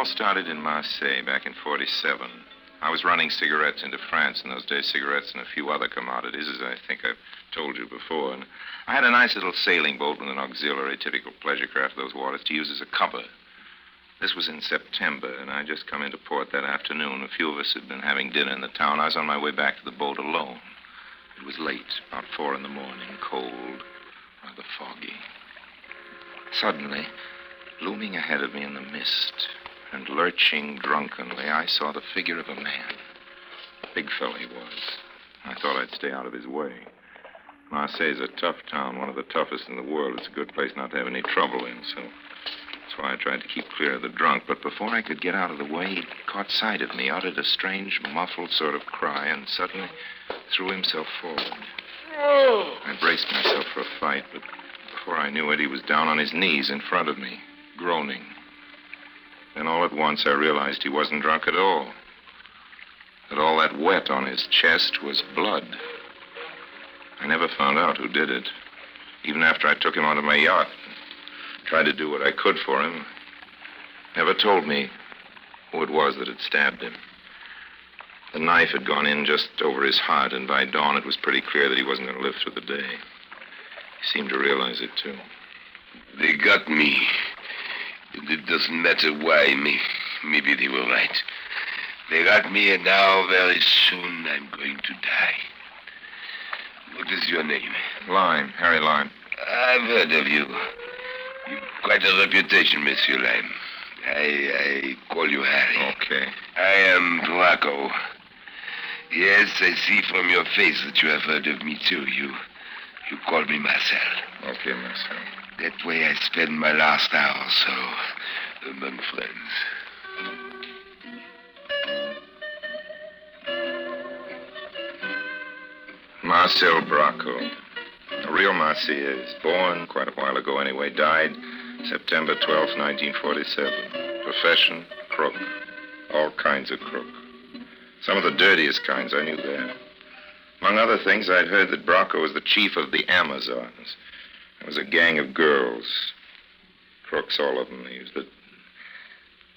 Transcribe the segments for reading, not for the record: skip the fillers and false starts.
all started in Marseille back in 47. I was running cigarettes into France in those days, cigarettes and a few other commodities, as I think I've told you before. And I had a nice little sailing boat with an auxiliary, typical pleasure craft of those waters, to use as a cover. This was in September, and I just come into port that afternoon. A few of us had been having dinner in the town. I was on my way back to the boat alone. It was late, about 4 in the morning, cold, rather foggy. Suddenly, looming ahead of me in the mist and lurching drunkenly, I saw the figure of a man. Big fellow he was. I thought I'd stay out of his way. Marseille's a tough town, one of the toughest in the world. It's a good place not to have any trouble in, so that's why I tried to keep clear of the drunk. But before I could get out of the way, he caught sight of me, uttered a strange, muffled sort of cry, and suddenly threw himself forward. I braced myself for a fight, but before I knew it, he was down on his knees in front of me, groaning. Then all at once, I realized he wasn't drunk at all. That all that wet on his chest was blood. I never found out who did it. Even after I took him onto my yacht, tried to do what I could for him, never told me who it was that had stabbed him. The knife had gone in just over his heart, and by dawn it was pretty clear that he wasn't going to live through the day. He seemed to realize it, too. They got me. And it doesn't matter why. Maybe they were right. They got me, and now very soon I'm going to die. What is your name? Lime, Harry Lime. I've heard of you. You've quite a reputation, Monsieur Lime. I call you Harry. Okay. I am Draco. Yes, I see from your face that you have heard of me, too. You call me Marcel. Okay, Marcel. That way I spend my last hour or so among friends. Marcel Bracco. A real Marseillaise. Born quite a while ago anyway. Died September 12th, 1947. Profession, crook. All kinds of crook. Some of the dirtiest kinds, I knew that. Among other things, I'd heard that Bracco was the chief of the Amazons. It was a gang of girls. Crooks, all of them. He was the...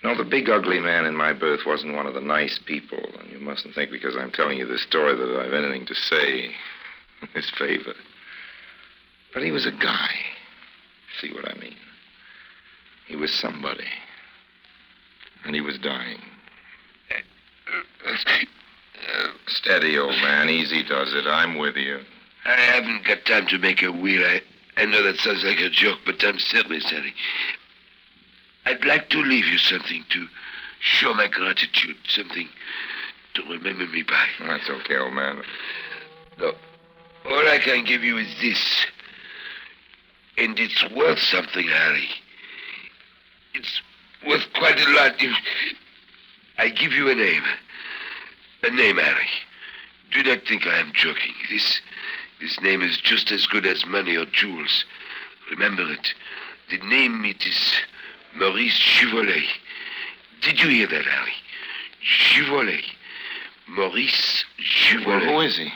No, the big, ugly man in my berth wasn't one of the nice people. And you mustn't think because I'm telling you this story that I've anything to say in his favor. But he was a guy. See what I mean? He was somebody. And he was dying. Steady, old man. Easy does it. I'm with you. I haven't got time to make a wheel. I know that sounds like a joke, but I'm serious, Harry. I'd like to leave you something to show my gratitude, something to remember me by. That's okay, old man. No, all I can give you is this. And it's worth something, Harry. It's worth quite a lot. I give you a name. A name, Harry. Do not think I am joking. This name is just as good as money or jewels. Remember it. The name, it is Maurice Juvolet. Did you hear that, Harry? Juvolet. Maurice Juvolet. Well, who is he?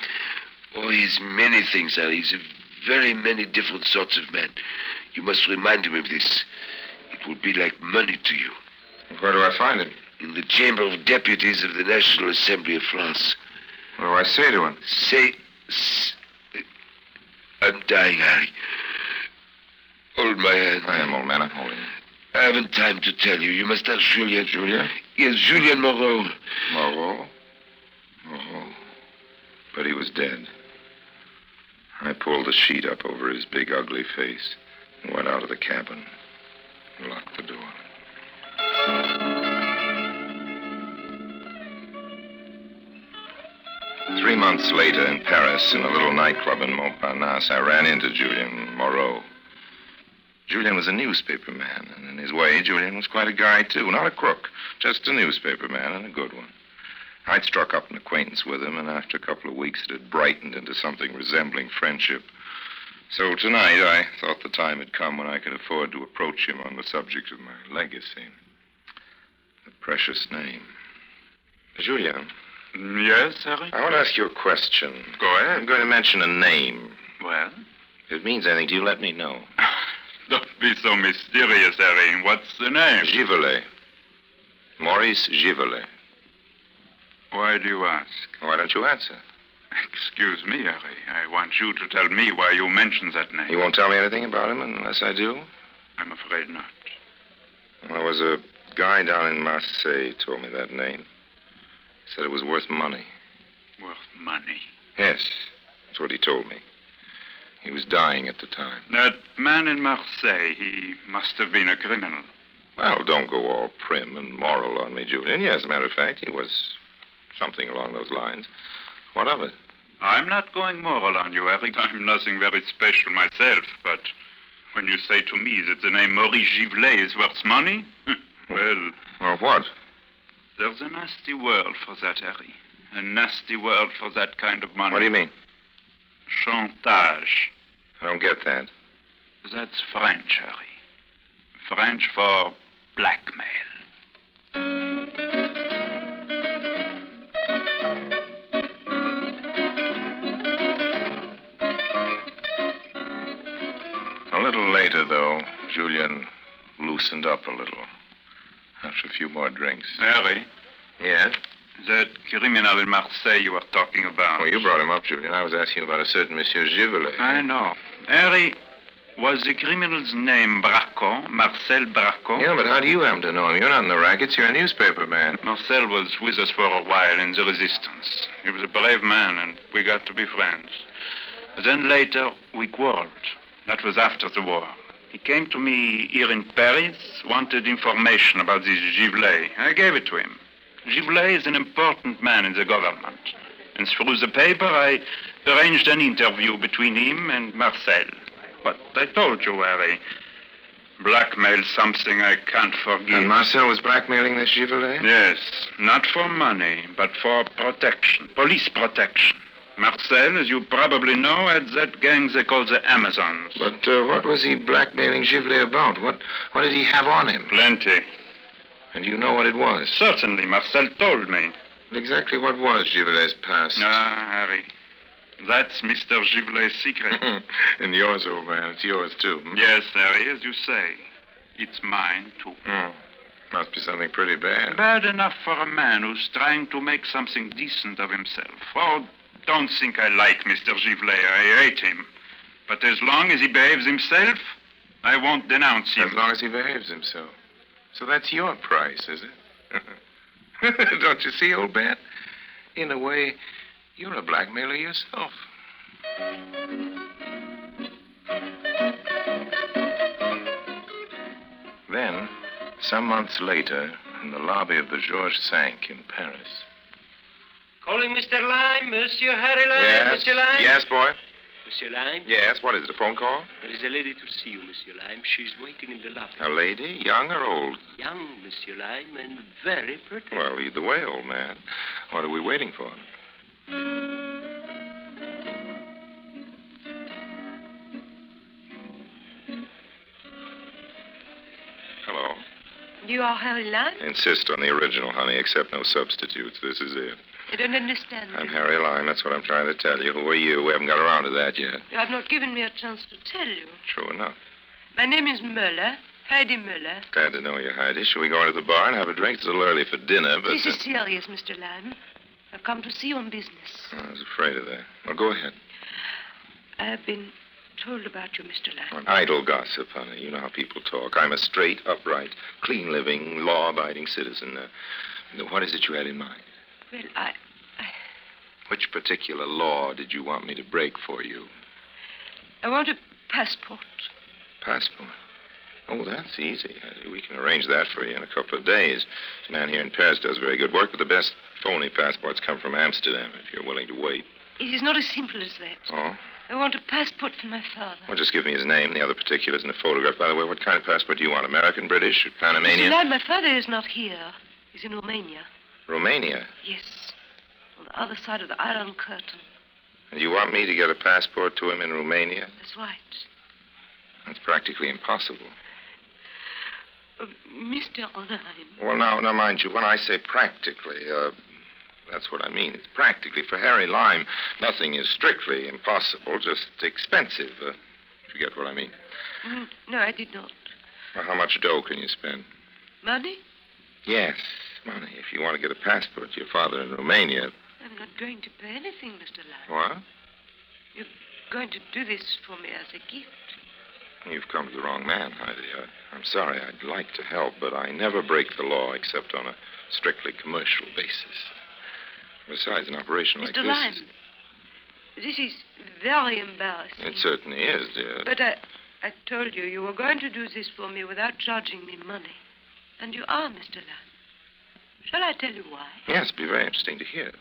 Oh, he's many things, Harry. He's a very many different sorts of man. You must remind him of this. It will be like money to you. Where do I find him? In the Chamber of Deputies of the National Assembly of France. What do I say to him? I'm dying, Harry. Hold my hand. I am, old man. I'm holding it. I haven't time to tell you. You must ask Julien. Julien? Yes, Julien Moreau. Moreau? Moreau. But he was dead. I pulled the sheet up over his big, ugly face and went out of the cabin and locked the door. Three months later in Paris, in a little nightclub in Montparnasse, I ran into Julien Moreau. Julien was a newspaper man, and in his way, Julien was quite a guy, too. Not a crook, just a newspaper man, and a good one. I'd struck up an acquaintance with him, and after a couple of weeks, it had brightened into something resembling friendship. So tonight, I thought the time had come when I could afford to approach him on the subject of my legacy. The precious name. Julien. Yes, Harry? I want to ask you a question. Go ahead. I'm going to mention a name. Well? If it means anything to you, let me know. Don't be so mysterious, Harry. What's the name? Juvolet. Maurice Givelet. Why do you ask? Why don't you answer? Excuse me, Harry. I want you to tell me why you mentioned that name. You won't tell me anything about him unless I do? I'm afraid not. Well, there was a guy down in Marseille told me that name. He said it was worth money. Worth money? Yes, that's what he told me. He was dying at the time. That man in Marseille, he must have been a criminal. Well, don't go all prim and moral on me, Julian. Yes, as a matter of fact, he was something along those lines. What of it? I'm not going moral on you, Eric. I'm nothing very special myself, but when you say to me that the name Maurice Givelet is worth money, well... Well, what? There's a nasty world for that, Harry. A nasty world for that kind of money. What do you mean? Chantage. I don't get that. That's French, Harry. French for blackmail. A little later, though, Julian loosened up a little. After a few more drinks. Harry, Yes? that criminal in Marseille you were talking about. Oh, you brought him up, Julian. I was asking about a certain Monsieur Givelet. I know. Harry, was the criminal's name Bracco, Marcel Bracco? Yeah, but how do you happen to know him? You're not in the rackets. You're a newspaper man. Marcel was with us for a while in the resistance. He was a brave man, and we got to be friends. Then later, we quarreled. That was after the war. He came to me here in Paris, wanted information about this Givelet. I gave it to him. Givelet is an important man in the government. And through the paper, I arranged an interview between him and Marcel. But I told you, Harry, blackmail's something I can't forgive. And Marcel was blackmailing this Givelet? Yes, not for money, but for protection, police protection. Marcel, as you probably know, had that gang they call the Amazons. But what was he blackmailing Givelet about? What did he have on him? Plenty. And you know what it was? Certainly, Marcel told me. But exactly what was Givelet's past? Ah, Harry, that's Mr. Givelet's secret. And yours, old man. It's yours, too. Yes, Harry, as you say. It's mine, too. Oh, must be something pretty bad. Bad enough for a man who's trying to make something decent of himself. Oh, don't think I like Mr. Givelet. I hate him. But as long as he behaves himself, I won't denounce him. As long as he behaves himself. So that's your price, is it? Don't you see, old man? In a way, you're a blackmailer yourself. Then, some months later, in the lobby of the Georges V in Paris. Calling Mr. Lime, Monsieur Harry Lime, Yes? Monsieur Lime. Yes, boy? Monsieur Lime. Yes, what is it, a phone call? There is a lady to see you, Monsieur Lime. She's waiting in the lobby. A lady, young or old? Young, Monsieur Lime, and very pretty. Well, lead the way, old man. What are we waiting for? Hello. You are Harry Lime? Insist on the original, honey, accept no substitutes. This is it. I don't understand. I'm Harry Lime. That's what I'm trying to tell you. Who are you? We haven't got around to that yet. You have not given me a chance to tell you. True enough. My name is Müller, Heidi Müller. Glad to know you, Heidi. Shall we go into the bar and have a drink? It's a little early for dinner, but... This is serious, Mr. Lime. I've come to see you on business. I was afraid of that. Well, go ahead. I have been told about you, Mr. Lime. Idle gossip, honey. You know how people talk. I'm a straight, upright, clean-living, law-abiding citizen. What is it you had in mind? Well, Which particular law did you want me to break for you? I want a passport. Passport? Oh, that's easy. We can arrange that for you in a couple of days. This man here in Paris does very good work, but the best phony passports come from Amsterdam, if you're willing to wait. It is not as simple as that. Oh? I want a passport for my father. Well, just give me his name, the other particulars, and a photograph. By the way, what kind of passport do you want? American, British, Mr. Panamanian? Lime, my father is not here. He's in Romania. Romania? Yes. On the other side of the Iron Curtain. And you want me to get a passport to him in Romania? That's right. That's practically impossible. Mr. Lime. Well, now, mind you, when I say practically, that's what I mean. It's practically. For Harry Lime, nothing is strictly impossible, just expensive. If you get what I mean. No, I did not. Well, how much dough can you spend? Money? Yes. Money. If you want to get a passport to your father in Romania. I'm not going to pay anything, Mr. Lime. What? You're going to do this for me as a gift. You've come to the wrong man, Heidi. I'm sorry. I'd like to help, but I never break the law except on a strictly commercial basis. Besides, an operation like Mr. this... Lime, this is very embarrassing. It certainly is, dear. But I told you you were going to do this for me without charging me money. And you are, Mr. Lime. Shall I tell you why? Yes, it'd be very interesting to hear.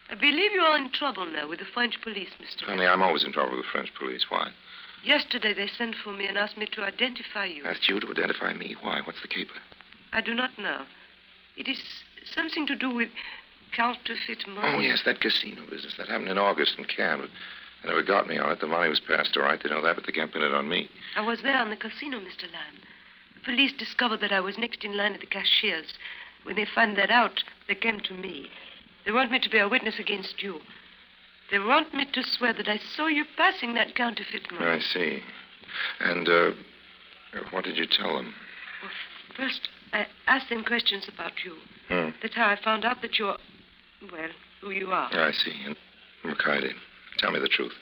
I believe you are in trouble now with the French police, Mr. Honey, I'm always in trouble with the French police. Why? Yesterday they sent for me and asked me to identify you. Asked you to identify me? Why? What's the caper? I do not know. It is something to do with counterfeit money. Oh, yes, that casino business. That happened in August in Cannes. They never got me on it. The money was passed all right. They know that, but they can't pin it on me. I was there on the casino, Mr. Lime. The police discovered that I was next in line at the cashier's. When they found that out, they came to me. They want me to be a witness against you. They want me to swear that I saw you passing that counterfeit money. I see. And, what did you tell them? Well, first, I asked them questions about you. Hmm. That's how I found out that you're, well, who you are. I see. And, look, Heidi, tell me the truth.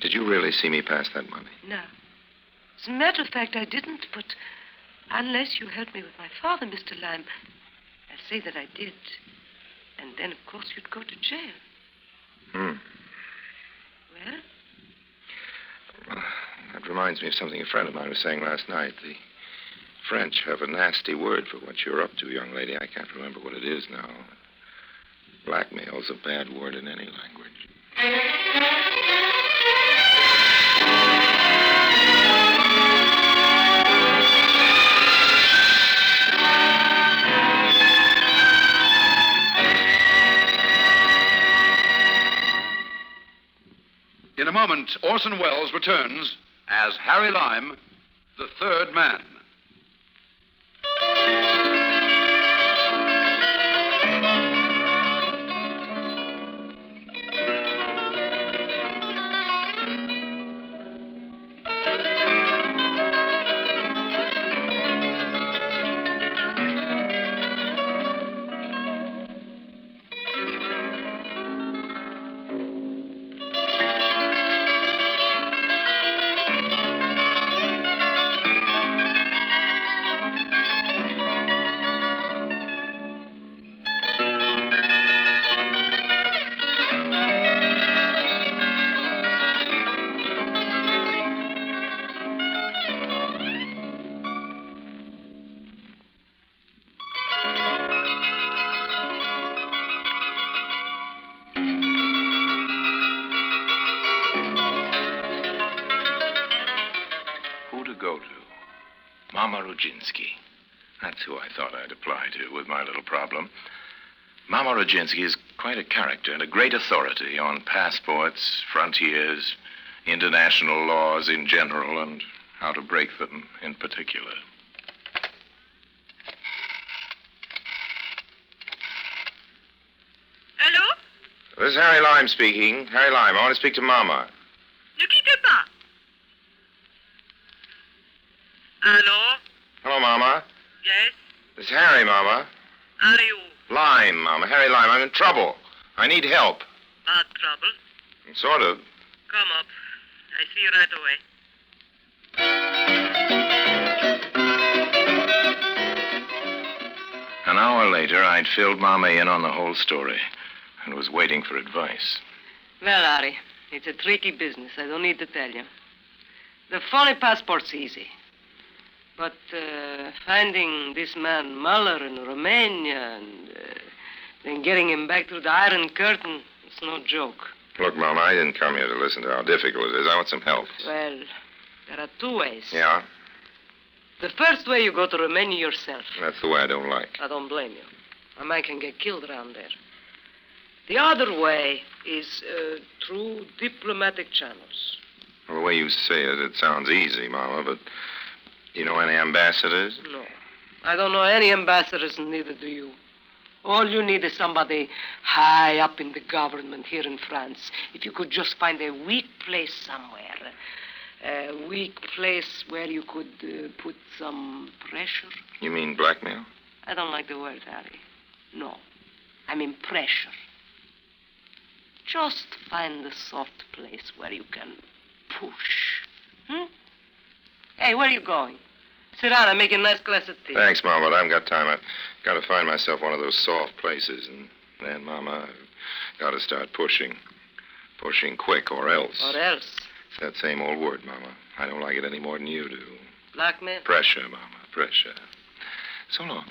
Did you really see me pass that money? No. As a matter of fact, I didn't, but unless you helped me with my father, Mr. Lime, I'll say that I did. And then, of course, you'd go to jail. Hmm. Well? Well, that reminds me of something a friend of mine was saying last night. The French have a nasty word for what you're up to, young lady. I can't remember what it is now. Blackmail's a bad word in any language. In a moment, Orson Welles returns as Harry Lime, the third man. Who to go to? Mama Rodzinski. That's who I thought I'd apply to with my little problem. Mama Rodzinski is quite a character and a great authority on passports, frontiers, international laws in general, and how to break them in particular. Allô? This is Harry Lime speaking. Harry Lime, I want to speak to Mama. Ne quittez pas. Allô? Hello, Mama. Yes? This is Harry, Mama. Are you? Lime, Mama. Harry Lime. I'm in trouble. I need help. Bad trouble? Sort of. Come up. I see you right away. An hour later, I'd filled Mama in on the whole story and was waiting for advice. Well, Harry, it's a tricky business. I don't need to tell you. The phony passport's easy. But finding this man Muller in Romania and then getting him back through the Iron Curtain, it's no joke. Look, Mama, I didn't come here to listen to how difficult it is. I want some help. Well, there are two ways. Yeah? The first way, you go to Romania yourself. That's the way I don't like. I don't blame you. A man can get killed around there. The other way is through diplomatic channels. Well, the way you say it, it sounds easy, Mama, but do you know any ambassadors? No. I don't know any ambassadors, and neither do you. All you need is somebody high up in the government here in France. If you could just find a weak place somewhere. A weak place where you could put some pressure. You mean blackmail? I don't like the word, Harry. No. I mean pressure. Just find the soft place where you can push. Hey, where are you going? Sit down. I'm making a nice glass of tea. Thanks, Mama, but I haven't got time. I've got to find myself one of those soft places. And then, Mama, I've got to start pushing. Pushing quick, or else. Or else? It's that same old word, Mama. I don't like it any more than you do. Blackmail? Pressure, Mama, pressure. So long.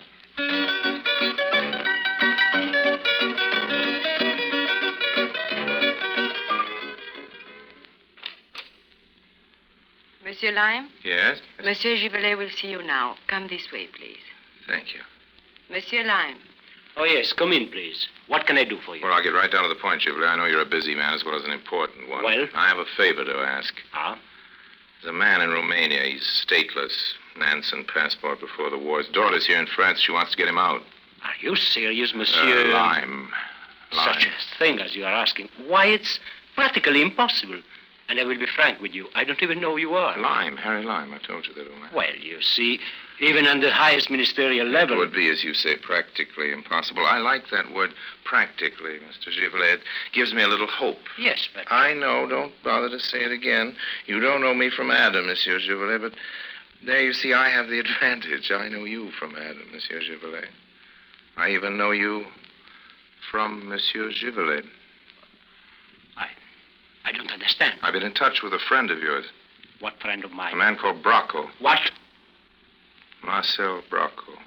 Monsieur Lime? Yes? Monsieur Givelet will see you now. Come this way, please. Thank you. Monsieur Lime. Oh, yes, come in, please. What can I do for you? Well, I'll get right down to the point, Chivley. I know you're a busy man as well as an important one. Well? I have a favor to ask. Ah? There's a man in Romania. He's stateless. Nansen passport before the war. His daughter's here in France. She wants to get him out. Are you serious, monsieur? Lime. Such a thing as you are asking. Why, it's practically impossible. And I will be frank with you. I don't even know who you are. Lime, Harry Lime. I told you that, old man. Well, you see, even on the highest ministerial level... It would be, as you say, practically impossible. I like that word, practically, Mr. Givelet. It gives me a little hope. Yes, but... I know. Don't bother to say it again. You don't know me from Adam, Monsieur Givelet, but there, you see, I have the advantage. I know you from Adam, Monsieur Givelet. I even know you from Monsieur Givelet. I don't understand. I've been in touch with a friend of yours. What friend of mine? A man called Bracco. What? Marcel Bracco.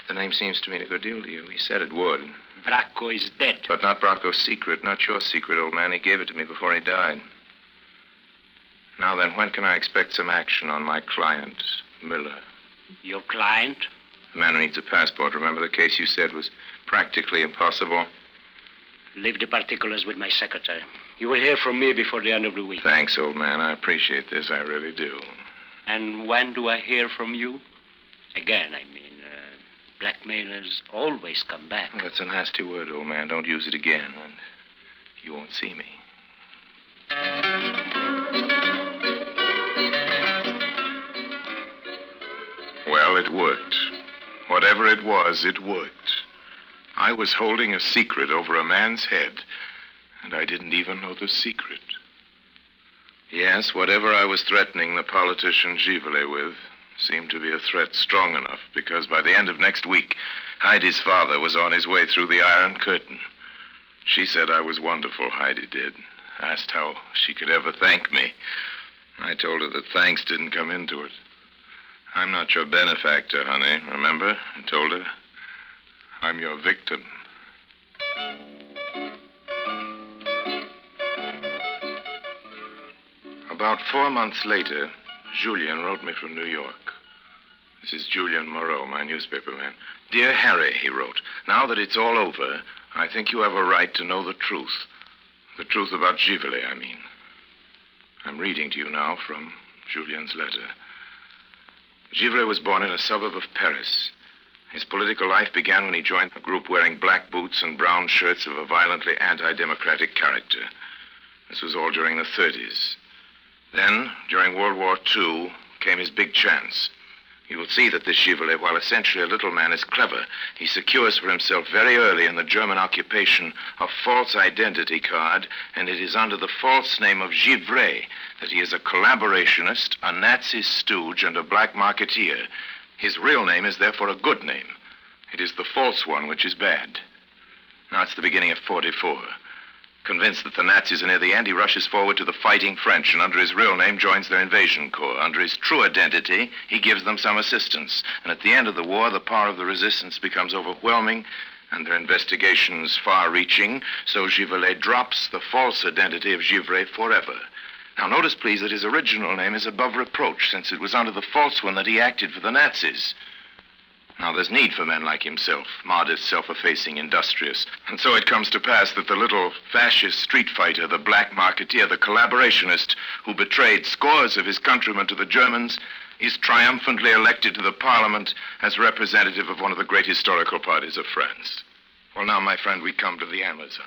The name seems to mean a good deal to you. He said it would. Bracco is dead. But not Bracco's secret, not your secret, old man. He gave it to me before he died. Now then, when can I expect some action on my client, Miller? Your client? The man who needs a passport. Remember the case you said was practically impossible? Leave the particulars with my secretary. You will hear from me before the end of the week. Thanks, old man. I appreciate this. I really do. And when do I hear from you? Again, I mean, blackmailers always come back. Well, that's a nasty word, old man. Don't use it again, and you won't see me. Well, it worked. Whatever it was, it worked. I was holding a secret over a man's head, and I didn't even know the secret. Yes, whatever I was threatening the politician Givelet with seemed to be a threat strong enough, because by the end of next week, Heidi's father was on his way through the Iron Curtain. She said I was wonderful, Heidi did. Asked how she could ever thank me. I told her that thanks didn't come into it. I'm not your benefactor, honey, remember? I told her. I'm your victim. About 4 months later, Julien wrote me from New York. This is Julien Moreau, my newspaper man. Dear Harry, he wrote, now that it's all over, I think you have a right to know the truth. The truth about Givelet, I mean. I'm reading to you now from Julien's letter. Givelet was born in a suburb of Paris. His political life began when he joined a group wearing black boots and brown shirts of a violently anti-democratic character. This was all during the 30s. Then, during World War II, came his big chance. You will see that this Givelet, while essentially a little man, is clever. He secures for himself very early in the German occupation a false identity card, and it is under the false name of Givray that he is a collaborationist, a Nazi stooge, and a black marketeer. His real name is therefore a good name. It is the false one which is bad. Now it's the beginning of 44. Convinced that the Nazis are near the end, he rushes forward to the fighting French, and under his real name joins their invasion corps. Under his true identity, he gives them some assistance. And at the end of the war, the power of the resistance becomes overwhelming, and their investigations far-reaching, so Givelet drops the false identity of Givray forever. Now, notice, please, that his original name is above reproach, since it was under the false one that he acted for the Nazis. Now, there's need for men like himself, modest, self-effacing, industrious. And so it comes to pass that the little fascist street fighter, the black marketeer, the collaborationist who betrayed scores of his countrymen to the Germans, is triumphantly elected to the parliament as representative of one of the great historical parties of France. Well, now, my friend, we come to the Amazons.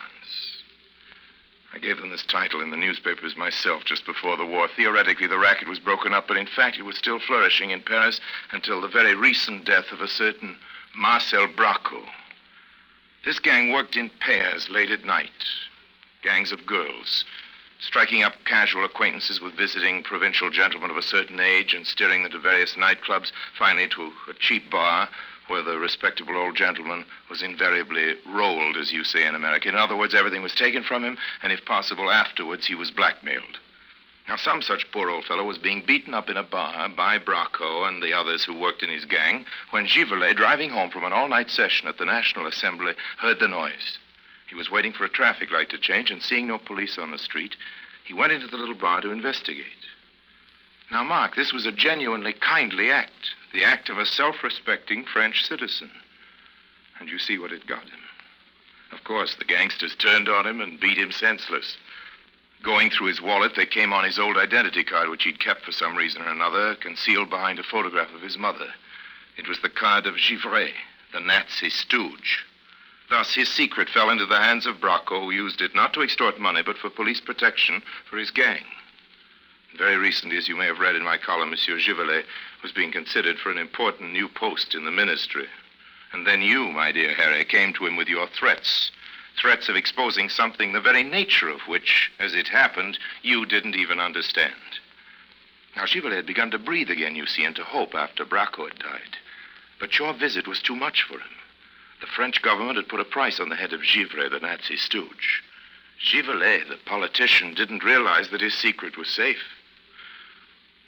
I gave them this title in the newspapers myself just before the war. Theoretically, the racket was broken up, but in fact, it was still flourishing in Paris until the very recent death of a certain Marcel Bracco. This gang worked in pairs late at night. Gangs of girls, striking up casual acquaintances with visiting provincial gentlemen of a certain age and steering them to various nightclubs, finally to a cheap bar where the respectable old gentleman was invariably rolled, as you say in America. In other words, everything was taken from him, and if possible, afterwards he was blackmailed. Now, some such poor old fellow was being beaten up in a bar by Bracco and the others who worked in his gang when Givelet, driving home from an all-night session at the National Assembly, heard the noise. He was waiting for a traffic light to change, and seeing no police on the street, he went into the little bar to investigate. Now, Mark, this was a genuinely kindly act, the act of a self-respecting French citizen. And you see what it got him. Of course, the gangsters turned on him and beat him senseless. Going through his wallet, they came on his old identity card, which he'd kept for some reason or another, concealed behind a photograph of his mother. It was the card of Givray, the Nazi stooge. Thus, his secret fell into the hands of Bracco, who used it not to extort money, but for police protection for his gang. Very recently, as you may have read in my column, Monsieur Givelet was being considered for an important new post in the ministry. And then you, my dear Harry, came to him with your threats. Threats of exposing something the very nature of which, as it happened, you didn't even understand. Now, Givelet had begun to breathe again, you see, and to hope after Bracco had died. But your visit was too much for him. The French government had put a price on the head of Givray, the Nazi stooge. Givelet, the politician, didn't realize that his secret was safe.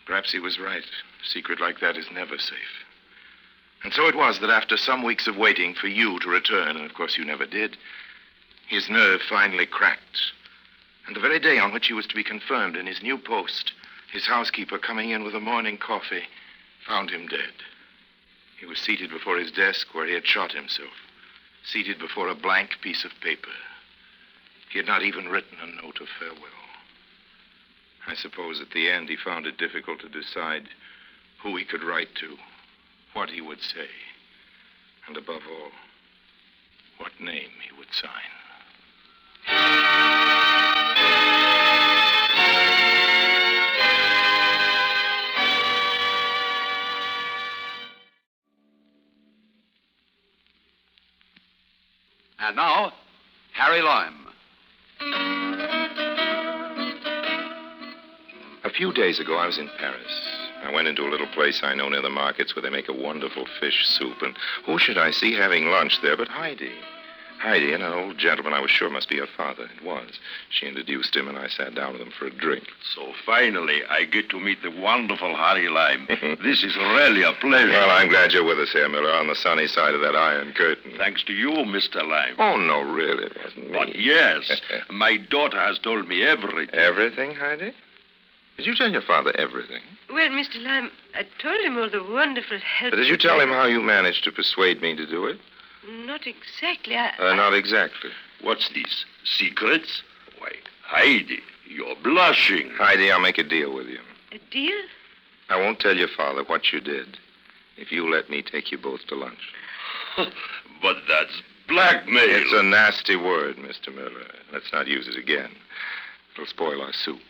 Perhaps he was right. A secret like that is never safe. And so it was that after some weeks of waiting for you to return, and of course you never did, his nerve finally cracked. And the very day on which he was to be confirmed in his new post, his housekeeper, coming in with a morning coffee, found him dead. He was seated before his desk where he had shot himself, seated before a blank piece of paper. He had not even written a note of farewell. I suppose at the end he found it difficult to decide who he could write to, what he would say, and above all, what name he would sign. And now, Harry Lime. A few days ago, I was in Paris. I went into a little place I know near the markets where they make a wonderful fish soup. And who should I see having lunch there but Heidi? Heidi and an old gentleman I was sure must be her father. It was. She introduced him, and I sat down with him for a drink. So finally, I get to meet the wonderful Harry Lime. This is really a pleasure. Well, I'm glad you're with us here, Miller, on the sunny side of that iron curtain. Thanks to you, Mr. Lime. Oh, no, really, it wasn't me. But yes, my daughter has told me everything. Everything, Heidi? Did you tell your father everything? Well, Mr. Lime, I told him all the wonderful help. But did you tell him how you managed to persuade me to do it? Not exactly. Not exactly. What's this? Secrets? Why, Heidi, you're blushing. Heidi, I'll make a deal with you. A deal? I won't tell your father what you did if you let me take you both to lunch. But that's blackmail. It's a nasty word, Mr. Miller. Let's not use it again. It'll spoil our soup.